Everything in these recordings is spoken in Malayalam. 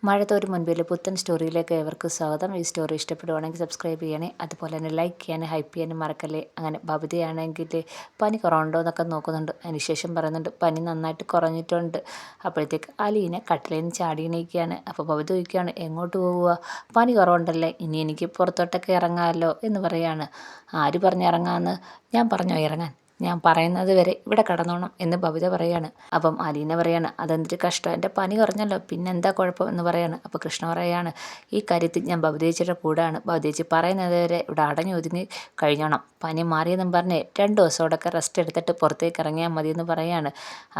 മഴത്തോരു മുൻപിൽ പുത്തൻ സ്റ്റോറിയിലേക്ക് ഏവർക്ക് സ്വാഗതം. ഈ സ്റ്റോറി ഇഷ്ടപ്പെടുവാണെങ്കിൽ സബ്സ്ക്രൈബ് ചെയ്യണേ, അതുപോലെ തന്നെ ലൈക്ക് ചെയ്യാനും ഹൈപ്പ് ചെയ്യാനും മറക്കല്ലേ. അങ്ങനെ ബബിതയാണെങ്കിൽ പനി കുറവുണ്ടോ എന്നൊക്കെ നോക്കുന്നുണ്ട്. അതിനുശേഷം പറയുന്നുണ്ട് പനി നന്നായിട്ട് കുറഞ്ഞിട്ടുണ്ട്. അപ്പോഴത്തേക്ക് അലീന കട്ടിലിൽ നിന്ന് ചാടി എണീക്കുകയാണ്. അപ്പോൾ ബബിത ചോദിക്കുകയാണ് എങ്ങോട്ട് പോവുക, പനി കുറവുണ്ടല്ലേ, ഇനി എനിക്ക് പുറത്തോട്ടൊക്കെ ഇറങ്ങാമല്ലോ എന്ന് പറയാണ്. ആര് പറഞ്ഞ് ഇറങ്ങാമെന്ന്, ഞാൻ പറഞ്ഞോ ഇറങ്ങാൻ, ഞാൻ പറയുന്നത് വരെ ഇവിടെ കടന്നോണം എന്ന് ബബിത പറയാണ്. അപ്പം അലീന പറയാണ് അതെന്തൊരു കഷ്ടം, എൻ്റെ പനി കുറഞ്ഞല്ലോ പിന്നെന്താ കുഴപ്പം എന്ന് പറയാണ്. അപ്പോൾ കൃഷ്ണ പറയാണ് ഈ കാര്യത്തിൽ ഞാൻ ബബിതേച്ചിയുടെ കൂടെയാണ്, ബബിതേച്ചി പറയുന്നത് വരെ ഇവിടെ അടഞ്ഞു ഒതുങ്ങി കഴിഞ്ഞോണം, പനി മാറിയെന്നും പറഞ്ഞ് 2 ദിവസത്തോടൊക്കെ റെസ്റ്റ് എടുത്തിട്ട് പുറത്തേക്ക് ഇറങ്ങിയാൽ മതി എന്ന് പറയാണ്.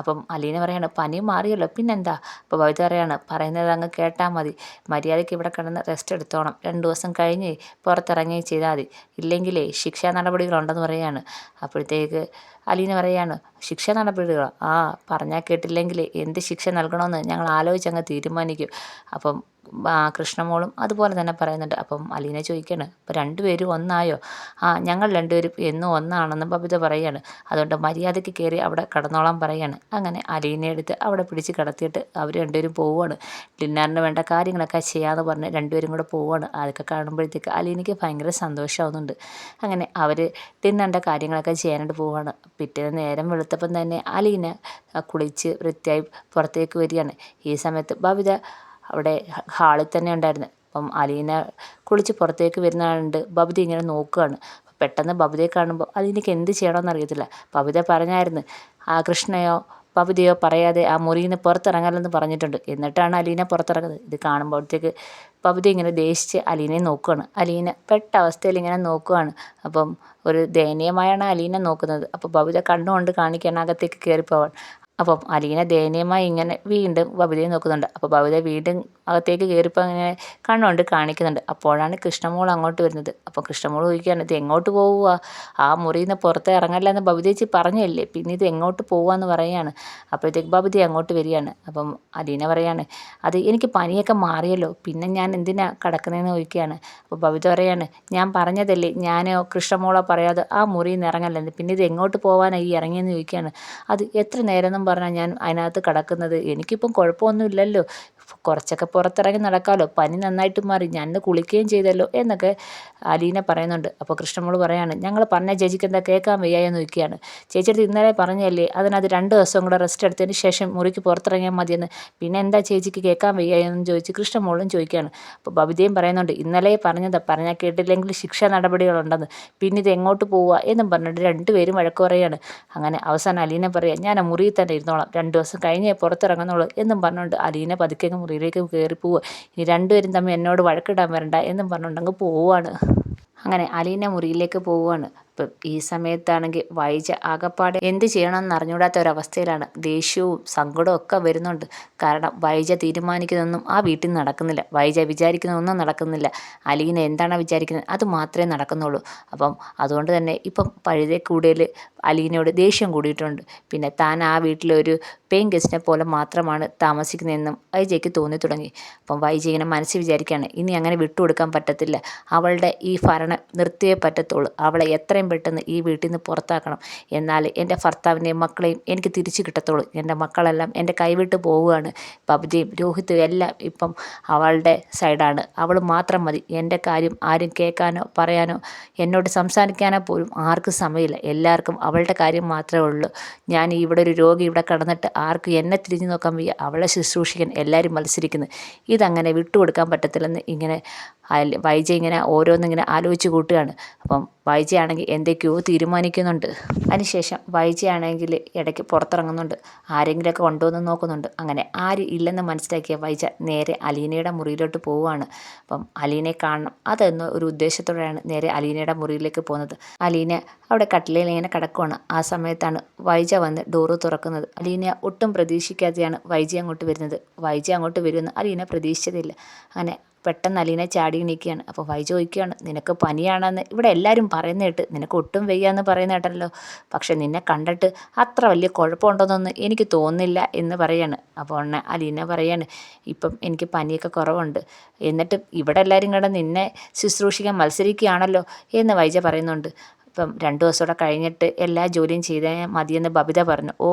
അപ്പം അലീന പറയാണ് പനി മാറിയല്ലോ പിന്നെന്താ. അപ്പോൾ ബബിത പറയാണ് പറയുന്നത് അങ്ങ് കേട്ടാൽ മതി, മര്യാദയ്ക്ക് ഇവിടെ കിടന്ന് റെസ്റ്റ് എടുത്തോണം, 2 ദിവസം കഴിഞ്ഞ് പുറത്തിറങ്ങുകയും ചെയ്താൽ മതി, ഇല്ലെങ്കിലേ ശിക്ഷാ നടപടികളുണ്ടെന്ന് പറയാണ്. അപ്പോഴത്തേക്ക് അലീന പറയാണ് ശിക്ഷ നടപടികളോ, പറഞ്ഞാൽ കേട്ടില്ലെങ്കിൽ എന്ത് ശിക്ഷ നൽകണമെന്ന് ഞങ്ങൾ ആലോചിച്ചങ്ങ് തീരുമാനിക്കും. അപ്പം കൃഷ്ണമോളും അതുപോലെ തന്നെ പറയുന്നുണ്ട്. അപ്പം അലീന ചോദിക്കുകയാണ് അപ്പോൾ രണ്ടുപേരും ഒന്നായോ. ഞങ്ങൾ രണ്ടുപേരും എന്നും ഒന്നാണെന്ന് ബബിത പറയാണ്. അതുകൊണ്ട് മര്യാദയ്ക്ക് കയറി അവിടെ കിടന്നോളാൻ പറയാണ്. അങ്ങനെ അലീനെ എടുത്ത് അവിടെ പിടിച്ച് കിടത്തിയിട്ട് അവർ രണ്ടുപേരും പോവുകയാണ്. ഡിന്നറിന് വേണ്ട കാര്യങ്ങളൊക്കെ ചെയ്യാമെന്ന് പറഞ്ഞ് രണ്ടുപേരും കൂടെ പോവുകയാണ്. അതൊക്കെ കാണുമ്പോഴത്തേക്ക് അലീനയ്ക്ക് ഭയങ്കര സന്തോഷമാവുന്നുണ്ട്. അങ്ങനെ അവർ ഡിന്നറിൻ്റെ കാര്യങ്ങളൊക്കെ ചെയ്യാനായിട്ട് പോവുകയാണ്. പിറ്റേന്ന് നേരം വെളുത്തപ്പം തന്നെ അലീന കുളിച്ച് വൃത്തിയായി പുറത്തേക്ക് വരികയാണ്. ഈ സമയത്ത് ബബിത അവിടെ ഹാളിൽ തന്നെ ഉണ്ടായിരുന്നു. അപ്പം അലീന കുളിച്ച് പുറത്തേക്ക് വരുന്നതുകൊണ്ട് ബബിത ഇങ്ങനെ നോക്കുകയാണ്. പെട്ടെന്ന് ബബിതയെ കാണുമ്പോൾ അലീനയ്ക്ക് എന്ത് ചെയ്യണമെന്ന് അറിയത്തില്ല. ബബിത പറഞ്ഞായിരുന്നു കൃഷ്ണയോ ബബിതയോ പറയാതെ ആ മുറിയിൽ നിന്ന് പുറത്തിറങ്ങാലെന്ന് പറഞ്ഞിട്ടുണ്ട്. എന്നിട്ടാണ് അലീന പുറത്തിറങ്ങുന്നത്. ഇത് കാണുമ്പോഴത്തേക്ക് ബബിത ഇങ്ങനെ ദേഷിച്ച് അലീനയെ നോക്കുകയാണ്. അലീന പെട്ട അവസ്ഥയിൽ ഇങ്ങനെ നോക്കുകയാണ്. അപ്പം ഒരു ദയനീയമായാണ് അലീന നോക്കുന്നത്. അപ്പോൾ ബബിത കണ്ണുകൊണ്ട് കാണിക്കാൻ അകത്തേക്ക് കയറിപ്പോവാൻ. അപ്പം അലീന ദയനീയമായി ഇങ്ങനെ വീണ്ടും ബബിതയെ നോക്കുന്നുണ്ട്. അപ്പോൾ ബബിത വീണ്ടും അകത്തേക്ക് കയറിപ്പോൾ ഇങ്ങനെ കണ്ണുകൊണ്ട് കാണിക്കുന്നുണ്ട്. അപ്പോഴാണ് കൃഷ്ണമോൾ അങ്ങോട്ട് വരുന്നത്. അപ്പോൾ കൃഷ്ണമോൾ ചോദിക്കുകയാണ് ഇത് എങ്ങോട്ട് പോവുക, ആ മുറിയിൽ നിന്ന് പുറത്ത് ഇറങ്ങല്ല എന്ന് ബബിതേച്ചി പറഞ്ഞല്ലേ, പിന്നെ ഇത് എങ്ങോട്ട് പോവുകയെന്ന് പറയുകയാണ്. അപ്പോഴത്തേക്ക് ബബിത അങ്ങോട്ട് വരികയാണ്. അപ്പം അലീന പറയാണ് അത് എനിക്ക് പനിയൊക്കെ മാറിയല്ലോ പിന്നെ ഞാൻ എന്തിനാ കിടക്കുന്നതെന്ന് ചോദിക്കുകയാണ്. അപ്പോൾ ബബിത പറയാണ് ഞാൻ പറഞ്ഞതല്ലേ, ഞാനോ കൃഷ്ണമോളോ പറയാതെ ആ മുറിയിൽ നിന്ന് ഇറങ്ങല്ലെന്ന്, പിന്നെ ഇത് എങ്ങോട്ട് പോകാനാണ് ഈ ഇറങ്ങിയെന്ന് ചോദിക്കുകയാണ്. അത് എത്ര നേരം പറഞ്ഞാൽ ഞാൻ അതിനകത്ത് കിടക്കുന്നത്, എനിക്കിപ്പം കുഴപ്പമൊന്നുമില്ലല്ലോ, കുറച്ചൊക്കെ പുറത്തിറങ്ങി നടക്കാമല്ലോ, പനി നന്നായിട്ട് മാറി, ഞാൻ ഇന്ന് കുളിക്കുകയും ചെയ്തല്ലോ എന്നൊക്കെ അലീന പറയുന്നുണ്ട്. അപ്പോൾ കൃഷ്ണമോൾ പറയാണ് ഞങ്ങൾ പറഞ്ഞ ചേച്ചിക്ക് എന്താ കേൾക്കാൻ വയ്യായെന്ന് ചോദിക്കുകയാണ്. ചേച്ചിയുടെ ഇന്നലെ പറഞ്ഞല്ലേ അതിനകത്ത് 2 ദിവസം കൂടെ റെസ്റ്റ് എടുത്തതിന് ശേഷം മുറിക്ക് പുറത്തിറങ്ങിയാൽ മതിയെന്ന്, പിന്നെ എന്താ ചേച്ചിക്ക് കേൾക്കാൻ വയ്യായെന്ന് ചോദിച്ച് കൃഷ്ണമോളും ചോദിക്കുകയാണ്. അപ്പോൾ ബബിതയും പറയുന്നുണ്ട് ഇന്നലെ പറഞ്ഞാൽ കേട്ടില്ലെങ്കിൽ ശിക്ഷാ നടപടികളുണ്ടെന്ന്, പിന്നെ ഇത് എങ്ങോട്ട് പോവുക എന്നും പറഞ്ഞിട്ട് രണ്ടുപേരും വഴക്ക് പറയുകയാണ്. അങ്ങനെ അവസാനം അലീന പറയാം ഞാൻ ആ മുറിയിൽ തന്നെ ഇരുന്നോളാം, 2 ദിവസം കഴിഞ്ഞേ പുറത്തിറങ്ങുന്നുള്ളൂ എന്നും പറഞ്ഞുകൊണ്ട് അലീന പതുക്കെ മുറിയിലേക്ക് കയറി പോവുക. ഇനി രണ്ടുപേരും തമ്മിൽ എന്നോട് വഴക്കിടാൻ വരണ്ട എന്നും പറഞ്ഞുകൊണ്ട് അങ്ങ് പോവുകയാണ്. അങ്ങനെ അലീന മുറിയിലേക്ക് പോവുകയാണ്. ഇപ്പം ഈ സമയത്താണെങ്കിൽ വൈജ ആകപ്പാടെ എന്ത് ചെയ്യണമെന്ന് അറിഞ്ഞൂടാത്ത ഒരവസ്ഥയിലാണ്. ദേഷ്യവും സങ്കടവും ഒക്കെ വരുന്നുണ്ട്. കാരണം വൈജ തീരുമാനിക്കുന്നതൊന്നും ആ വീട്ടിൽ നിന്ന് നടക്കുന്നില്ല, വൈജ വിചാരിക്കുന്നതൊന്നും നടക്കുന്നില്ല. അലീന എന്താണ് വിചാരിക്കുന്നത് അത് മാത്രമേ നടക്കുന്നുള്ളൂ. അപ്പം അതുകൊണ്ട് തന്നെ ഇപ്പം പഴുതേ കൂടുതൽ അലീനയോട് ദേഷ്യം കൂടിയിട്ടുണ്ട്. പിന്നെ താൻ ആ വീട്ടിലൊരു പേയിങ് ഗസ്റ്റിനെ പോലെ മാത്രമാണ് താമസിക്കുന്നതെന്നും വൈജയ്ക്ക് തോന്നി തുടങ്ങി. അപ്പം വൈജ ഇങ്ങനെ മനസ്സിൽ വിചാരിക്കുകയാണ് ഇനി അങ്ങനെ വിട്ടുകൊടുക്കാൻ പറ്റത്തില്ല, അവളുടെ ഈ ഭരണം നിർത്തിയേ പറ്റത്തുള്ളൂ, അവളെ എത്രയും പെട്ടെന്ന് ഈ വീട്ടിൽ നിന്ന് പുറത്താക്കണം, എന്നാൽ എൻ്റെ ഭർത്താവിനെയും മക്കളെയും എനിക്ക് തിരിച്ചു കിട്ടത്തുള്ളൂ. എൻ്റെ മക്കളെല്ലാം എൻ്റെ കൈവിട്ട് പോവുകയാണ്, ബബിതയും രോഹിത്തും എല്ലാം ഇപ്പം അവളുടെ സൈഡാണ്, അവൾ മാത്രം മതി, എൻ്റെ കാര്യം ആരും കേൾക്കാനോ പറയാനോ എന്നോട് സംസാരിക്കാനോ പോലും ആർക്കും സമയമില്ല, എല്ലാവർക്കും അവളുടെ കാര്യം മാത്രമേ ഉള്ളൂ. ഞാൻ ഇവിടെ ഒരു രോഗി ഇവിടെ കിടന്നിട്ട് ആർക്കും എന്നെ തിരിഞ്ഞു നോക്കാൻ വയ്യ, അവളെ ശുശ്രൂഷിക്കാൻ എല്ലാവരും മത്സരിക്കുന്നു, ഇതങ്ങനെ വിട്ടുകൊടുക്കാൻ പറ്റത്തില്ലെന്ന് ഇങ്ങനെ വൈജ ഇങ്ങനെ ഓരോന്നിങ്ങനെ ആലോചിച്ച് കൂട്ടുകയാണ്. അപ്പം വൈജയാണെങ്കിൽ എന്തൊക്കെയോ തീരുമാനിക്കുന്നുണ്ട്. അതിനുശേഷം വൈജയാണെങ്കിൽ ഇടയ്ക്ക് പുറത്തിറങ്ങുന്നുണ്ട്, ആരെങ്കിലുമൊക്കെ കൊണ്ടുവന്ന് നോക്കുന്നുണ്ട്. അങ്ങനെ ആരും ഇല്ലെന്ന് മനസ്സിലാക്കിയ വൈജ നേരെ അലീനയുടെ മുറിയിലോട്ട് പോവുകയാണ്. അപ്പം അലീനയെ കാണണം അതെന്ന ഒരു ഉദ്ദേശത്തോടെയാണ് നേരെ അലീനയുടെ മുറിയിലേക്ക് പോകുന്നത്. അലീന അവിടെ കട്ടിലയിൽ ഇങ്ങനെ കിടക്കുവാണ്. ആ സമയത്താണ് വൈജ വന്ന് ഡോറ് തുറക്കുന്നത്. അലീന ഒട്ടും പ്രതീക്ഷിക്കാതെയാണ് വൈജ അങ്ങോട്ട് വരുന്നത്. വൈജ അങ്ങോട്ട് വരുമെന്ന് അലീന പ്രതീക്ഷിച്ചതില്ല. അങ്ങനെ പെട്ടെന്ന് അലീന ചാടി എണീക്കുകയാണ്. അപ്പോൾ വൈജ ചോദിക്കുകയാണ് നിനക്ക് പനിയാണെന്ന് ഇവിടെ എല്ലാവരും പറയുന്ന കേട്ട്, നിനക്ക് ഒട്ടും വയ്യാന്ന് പറയുന്ന കേട്ടല്ലോ, പക്ഷെ നിന്നെ കണ്ടിട്ട് അത്ര വലിയ കുഴപ്പമുണ്ടെന്നൊന്നും എനിക്ക് തോന്നുന്നില്ല എന്ന് പറയാണ്. അപ്പോൾ അലീന പറയാണ് ഇപ്പം എനിക്ക് പനിയൊക്കെ കുറവുണ്ട്, എന്നിട്ട് ഇവിടെ എല്ലാവരും കൂടെ നിന്നെ ശുശ്രൂഷിക്കാൻ മത്സരിക്കുകയാണല്ലോ എന്ന് വൈജ പറയുന്നുണ്ട്. ഇപ്പം 2 ദിവസം കൂടെ കഴിഞ്ഞിട്ട് എല്ലാ ജോലിയും ചെയ്താൽ മതിയെന്ന് ബബിത പറഞ്ഞു. ഓ,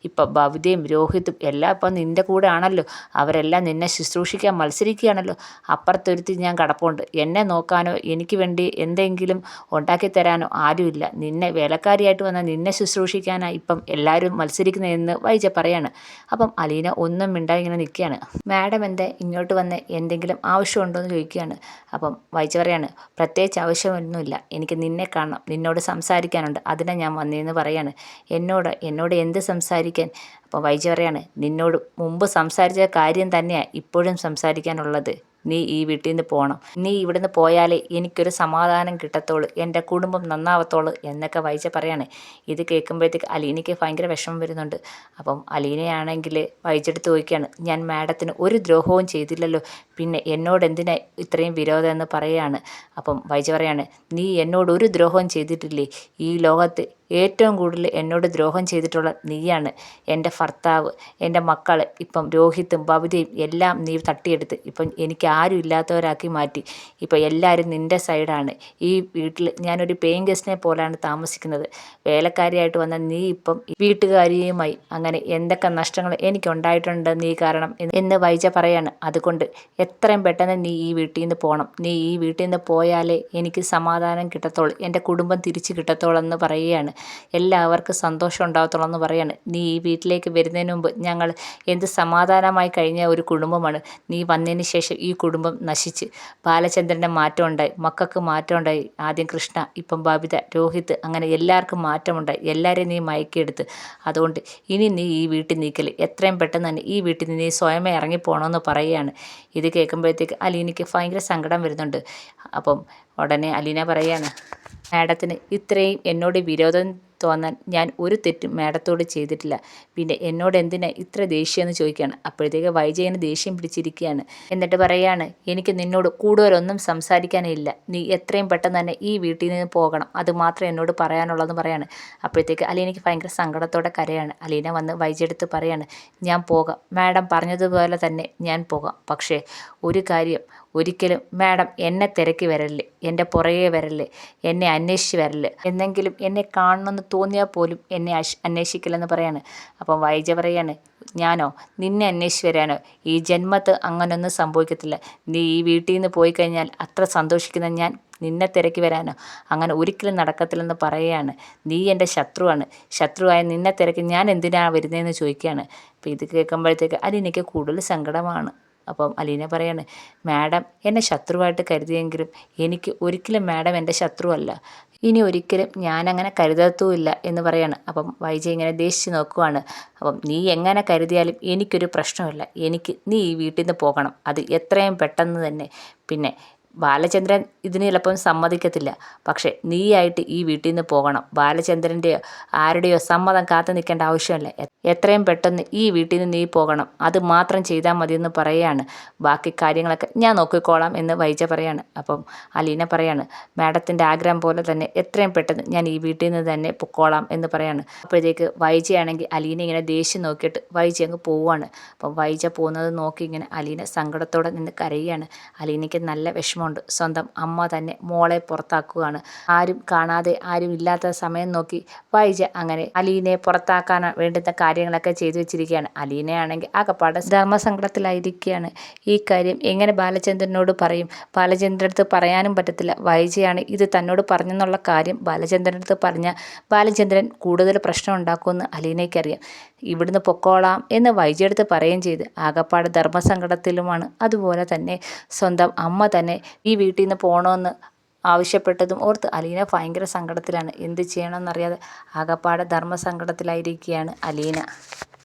ഇപ്പം ബബിതയും രോഹിത്തും എല്ലാം ഇപ്പം നിൻ്റെ കൂടെ ആണല്ലോ. അവരെല്ലാം നിന്നെ ശുശ്രൂഷിക്കാൻ മത്സരിക്കുകയാണല്ലോ. അപ്പുറത്തൊരുത്തി ഞാൻ കിടപ്പുണ്ട്. എന്നെ നോക്കാനോ എനിക്ക് വേണ്ടി എന്തെങ്കിലും ഉണ്ടാക്കി തരാനോ ആരുമില്ല. നിന്നെ വേലക്കാരിയായിട്ട് വന്നാൽ നിന്നെ ശുശ്രൂഷിക്കാനാണ് ഇപ്പം എല്ലാവരും മത്സരിക്കുന്നതെന്ന് വൈജ പറയാണ്. അപ്പം അലീന ഒന്നും മിണ്ടാതെ ഇങ്ങനെ നിൽക്കുകയാണ്. മാഡം എന്താ ഇങ്ങോട്ട് വന്ന് എന്തെങ്കിലും ആവശ്യമുണ്ടോ എന്ന് ചോദിക്കുകയാണ്. അപ്പം വൈജ പറയാണ്, പ്രത്യേകിച്ച് ആവശ്യമൊന്നുമില്ല, എനിക്ക് നിന്നെ കാണണം, നിന്നോട് സംസാരിക്കാനുണ്ട്, അതിനാണ് ഞാൻ വന്നതെന്ന് പറയാണ്. എന്നോട് എന്ത് സംസാരിക്കാൻ? അപ്പോൾ വൈജ പറയാണ്, നിന്നോട് മുമ്പ് സംസാരിച്ച കാര്യം തന്നെയാണ് ഇപ്പോഴും സംസാരിക്കാനുള്ളത്. നീ ഈ വീട്ടിൽ നിന്ന് പോകണം. നീ ഇവിടുന്ന് പോയാലേ എനിക്കൊരു സമാധാനം കിട്ടത്തുള്ളൂ, എൻ്റെ കുടുംബം നന്നാവത്തുള്ളൂ എന്നൊക്കെ വൈജ പറയാണ്. ഇത് കേൾക്കുമ്പോഴത്തേക്ക് അലീനയ്ക്ക് ഭയങ്കര വിഷമം വരുന്നുണ്ട്. അപ്പം അലീനയാണെങ്കിൽ വൈജടുത്ത് ചോദിക്കുകയാണ്, ഞാൻ മാഡത്തിന് ഒരു ദ്രോഹവും ചെയ്തില്ലല്ലോ, പിന്നെ എന്നോട് എന്തിനാ ഇത്രയും വിരോധം എന്ന് പറയുകയാണ്. അപ്പം വൈജ പറയാണ്, നീ എന്നോട് ഒരു ദ്രോഹവും ചെയ്തിട്ടില്ലേ? ഈ ലോകത്ത് ഏറ്റവും കൂടുതൽ എന്നോട് ദ്രോഹം ചെയ്തിട്ടുള്ള നീയാണ്. എൻ്റെ ഭർത്താവ്, എൻ്റെ മക്കൾ, ഇപ്പം രോഹിത്തും ബബിതയും എല്ലാം നീ തട്ടിയെടുത്ത് ഇപ്പം എനിക്ക് ആരും ഇല്ലാത്തവരാക്കി മാറ്റി. ഇപ്പം എല്ലാവരും നിൻ്റെ സൈഡാണ്. ഈ വീട്ടിൽ ഞാനൊരു പേയിങ് ഗസ്റ്റിനെ പോലാണ് താമസിക്കുന്നത്. വേലക്കാരിയായിട്ട് വന്ന നീ ഇപ്പം വീട്ടുകാരിയുമായി അങ്ങനെ എന്തൊക്കെ നഷ്ടങ്ങൾ എനിക്കുണ്ടായിട്ടുണ്ട് നീ കാരണം എന്ന് വൈജ പറയാണ്. അതുകൊണ്ട് എത്രയും പെട്ടെന്ന് നീ ഈ വീട്ടിൽ നിന്ന് പോകണം. നീ ഈ വീട്ടിൽ നിന്ന് പോയാലേ എനിക്ക് സമാധാനം കിട്ടത്തുള്ളൂ, എൻ്റെ കുടുംബം തിരിച്ച് കിട്ടത്തുള്ളൂ എന്ന് പറയുകയാണ്. എല്ലാവർക്കും സന്തോഷം ഉണ്ടാകത്തുള്ളൂ എന്ന് പറയാണ്. നീ ഈ വീട്ടിലേക്ക് വരുന്നതിന് മുമ്പ് ഞങ്ങൾ എന്ത് സമാധാനമായി കഴിഞ്ഞ ഒരു കുടുംബമാണ്. നീ വന്നതിന് ശേഷം ഈ കുടുംബം നശിച്ച്. ബാലചന്ദ്രൻ്റെ മാറ്റം ഉണ്ടായി, മക്കൾക്ക് മാറ്റം ഉണ്ടായി. ആദ്യം കൃഷ്ണ, ഇപ്പം ബബിത, രോഹിത്ത്, അങ്ങനെ എല്ലാവർക്കും മാറ്റമുണ്ടായി. എല്ലാവരെയും നീ മയക്കിയെടുത്ത്. അതുകൊണ്ട് ഇനി നീ ഈ വീട്ടിൽ നിൽക്കല് എത്രയും പെട്ടെന്ന് തന്നെ ഈ വീട്ടിൽ നിന്ന് നീ സ്വയമേ ഇറങ്ങിപ്പോകണമെന്ന് പറയുകയാണ്. ഇത് കേൾക്കുമ്പോഴത്തേക്ക് അലീനയ്ക്ക് ഭയങ്കര സങ്കടം വരുന്നുണ്ട്. അപ്പം ഉടനെ അലീന പറയാണ്, മാഡത്തിന് ഇത്രയും എന്നോട് വിരോധം തോന്നാൻ ഞാൻ ഒരു തെറ്റും മാഡത്തോട് ചെയ്തിട്ടില്ല, പിന്നെ എന്നോട് എന്തിനാ ഇത്ര ദേഷ്യമെന്ന് ചോദിക്കുകയാണ്. അപ്പോഴത്തേക്ക് വൈജയന് ദേഷ്യം പിടിച്ചിരിക്കുകയാണ്. എന്നിട്ട് പറയാണ്, എനിക്ക് നിന്നോട് കൂടുതലൊന്നും സംസാരിക്കാനില്ല, നീ എത്രയും പെട്ടെന്ന് തന്നെ ഈ വീട്ടിൽ നിന്ന് പോകണം, അത് മാത്രമേ എന്നോട് പറയാനുള്ളതെന്ന് പറയാണ്. അപ്പോഴത്തേക്ക് അലീനയ്ക്ക് ഭയങ്കര സങ്കടത്തോടെ കരയാണ്. അലീന വന്ന് വൈജയെടുത്ത് പറയാണ്, ഞാൻ പോകാം, മാഡം പറഞ്ഞതുപോലെ തന്നെ ഞാൻ പോകാം, പക്ഷേ ഒരു കാര്യം, ഒരിക്കലും മാഡം എന്നെ തിരക്കി വരല്ലേ, എൻ്റെ പുറകെ വരല്ലേ, എന്നെ അന്വേഷിച്ച് വരല്ലേ, എന്നെങ്കിലും എന്നെ കാണണമെന്ന് തോന്നിയാൽ പോലും എന്നെ അന്വേഷിക്കില്ലെന്ന് പറയാണ്. അപ്പം വൈജ പറയാണ്, ഞാനോ നിന്നെ അന്വേഷിച്ച് വരാനോ? ഈ ജന്മത്ത് അങ്ങനൊന്നും സംഭവിക്കത്തില്ല. നീ ഈ വീട്ടിൽ നിന്ന് പോയി കഴിഞ്ഞാൽ അത്ര സന്തോഷിക്കുന്ന ഞാൻ നിന്നെ തിരക്കി വരാനോ? അങ്ങനെ ഒരിക്കലും നടക്കത്തില്ലെന്ന് പറയുകയാണ്. നീ എൻ്റെ ശത്രുവാണ്, ശത്രുവായ നിന്നെ തിരക്കി ഞാൻ എന്തിനാണ് വരുന്നതെന്ന് ചോദിക്കുകയാണ്. അപ്പോൾ ഇത് കേൾക്കുമ്പോഴത്തേക്ക് അലീനയ്ക്ക് കൂടുതൽ സങ്കടമാണ്. അപ്പം അലീന പറയാണ്, മാഡം എന്നെ ശത്രുവായിട്ട് കരുതിയെങ്കിലും എനിക്ക് ഒരിക്കലും മാഡം എൻ്റെ ശത്രുവല്ല, ഇനി ഒരിക്കലും ഞാനങ്ങനെ കരുതത്തുമില്ല എന്ന് പറയാണ്. അപ്പം വൈജ ഇങ്ങനെ ദേഷിച്ച് നോക്കുവാണ്. അപ്പം നീ എങ്ങനെ കരുതിയാലും എനിക്കൊരു പ്രശ്നമില്ല, നീ ഈ വീട്ടിൽ നിന്ന് പോകണം, അത് എത്രയും പെട്ടെന്ന് തന്നെ. പിന്നെ ബാലചന്ദ്രൻ ഇതിന് ചിലപ്പം സമ്മതിക്കത്തില്ല, പക്ഷേ നീയായിട്ട് ഈ വീട്ടിൽ നിന്ന് പോകണം. ബാലചന്ദ്രൻ്റെയോ ആരുടെയോ സമ്മതം കാത്തു നിൽക്കേണ്ട ആവശ്യമില്ല, എത്രയും പെട്ടെന്ന് ഈ വീട്ടിൽ നിന്ന് നീ പോകണം, അത് മാത്രം ചെയ്താൽ മതിയെന്ന് പറയുകയാണ്. ബാക്കി കാര്യങ്ങളൊക്കെ ഞാൻ നോക്കിക്കോളാം എന്ന് വൈജ പറയാണ്. അപ്പം അലീന പറയാണ്, മാഡത്തിൻ്റെ ആഗ്രഹം പോലെ തന്നെ എത്രയും പെട്ടെന്ന് ഞാൻ ഈ വീട്ടിൽ നിന്ന് തന്നെ പൊക്കോളാം എന്ന് പറയാണ്. അപ്പോഴത്തേക്ക് വൈജയാണെങ്കിൽ അലീന ഇങ്ങനെ ദേഷ്യം നോക്കിയിട്ട് വൈജ അങ്ങ് പോവുകയാണ്. അപ്പം വൈജ പോകുന്നത് നോക്കി ഇങ്ങനെ അലീന സങ്കടത്തോടെ നിന്ന് കരയുകയാണ്. അലീനയ്ക്ക് നല്ല വിഷമമുണ്ട്. സ്വന്തം അമ്മ തന്നെ മോളെ പുറത്താക്കുകയാണ്. ആരും കാണാതെ ആരും ഇല്ലാത്ത സമയം നോക്കി വൈജ അങ്ങനെ അലീനയെ പുറത്താക്കാൻ വേണ്ടുന്ന കാര്യങ്ങളൊക്കെ ചെയ്തു വെച്ചിരിക്കുകയാണ്. അലീനയാണെങ്കിൽ ആകപ്പാടെ ധർമ്മസങ്കടത്തിലായിരിക്കുകയാണ്. ഈ കാര്യം എങ്ങനെ ബാലചന്ദ്രനോട് പറയും? ബാലചന്ദ്രൻ്റെ അടുത്ത് പറയാനും പറ്റത്തില്ല. വൈജയാണ് ഇത് തന്നോട് പറഞ്ഞെന്നുള്ള കാര്യം ബാലചന്ദ്രൻ്റെ അടുത്ത് പറഞ്ഞാൽ ബാലചന്ദ്രൻ കൂടുതൽ പ്രശ്നം ഉണ്ടാക്കുമെന്ന് അലീനയ്ക്കറിയാം. ഇവിടുന്ന് പൊക്കോളാം എന്ന് വൈജയെടുത്ത് പറയുകയും ചെയ്ത് ആകപ്പാട് ധർമ്മസങ്കടത്തിലുമാണ്. അതുപോലെ തന്നെ സ്വന്തം അമ്മ തന്നെ ഈ വീട്ടിൽ നിന്ന് പോകണമെന്ന് ആവശ്യപ്പെട്ടതും ഓർത്ത് അലീന ഭയങ്കര സങ്കടത്തിലാണ്. എന്ത് ചെയ്യണമെന്നറിയാതെ ആകപ്പാടെ ധർമ്മസങ്കടത്തിലായിരിക്കുകയാണ് അലീന.